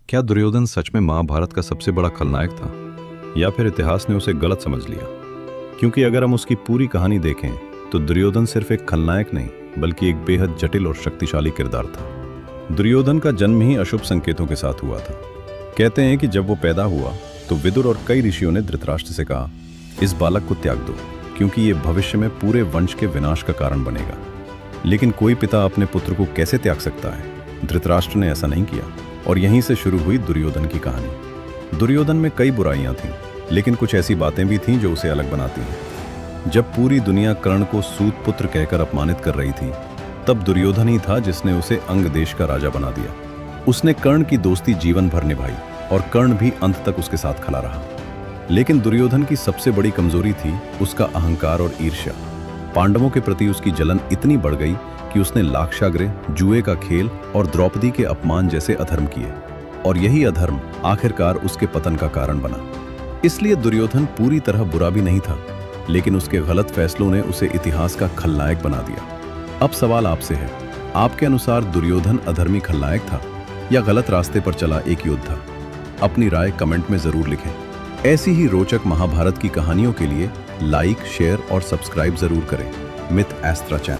क्या दुर्योधन सच में महाभारत का सबसे बड़ा खलनायक था, या फिर इतिहास ने उसे गलत समझ लिया? क्योंकि अगर हम उसकी पूरी कहानी देखें तो दुर्योधन सिर्फ एक खलनायक नहीं बल्कि एक बेहद जटिल और शक्तिशाली किरदार था। दुर्योधन का जन्म ही अशुभ संकेतों के साथ हुआ था। कहते हैं कि जब वो पैदा हुआ तो विदुर और कई ऋषियों ने धृतराष्ट्र से कहा, इस बालक को त्याग दो क्योंकि ये भविष्य में पूरे वंश के विनाश का कारण बनेगा। लेकिन कोई पिता अपने पुत्र को कैसे त्याग सकता है? धृतराष्ट्र ने ऐसा नहीं किया और यहीं से शुरू हुई दुर्योधन की कहानी। दुर्योधन में कई बुराइयां थीं, लेकिन कुछ ऐसी बातें भी थीं जो उसे अलग बनाती हैं। जब पूरी दुनिया कर्ण को सूत पुत्र कहकर अपमानित कर रही थी, तब दुर्योधन ही था जिसने उसे अंग देश का राजा बना दिया। उसने कर्ण की दोस्ती जीवन भर निभाई और कर्ण भी अंत तक उसके साथ खड़ा रहा। लेकिन दुर्योधन की सबसे बड़ी कमजोरी थी उसका अहंकार और ईर्ष्या। पांडवों के प्रति उसकी जलन इतनी बढ़ गई कि उसने लाक्षागृह, जुए का खेल और द्रौपदी के अपमान जैसे अधर्म किए, और यही अधर्म आखिरकार उसके पतन का कारण बना। इसलिए दुर्योधन पूरी तरह बुरा भी नहीं था, लेकिन उसके गलत फैसलों ने उसे इतिहास का खलनायक बना दिया। अब सवाल आपसे है, आपके अनुसार दुर्योधन अधर्मी खलनायक था या गलत रास्ते पर चला एक योद्धा? अपनी राय कमेंट में जरूर लिखें। ऐसी ही रोचक महाभारत की कहानियों के लिए लाइक, शेयर और सब्सक्राइब जरूर करें मिथ एस्त्रा चैनल।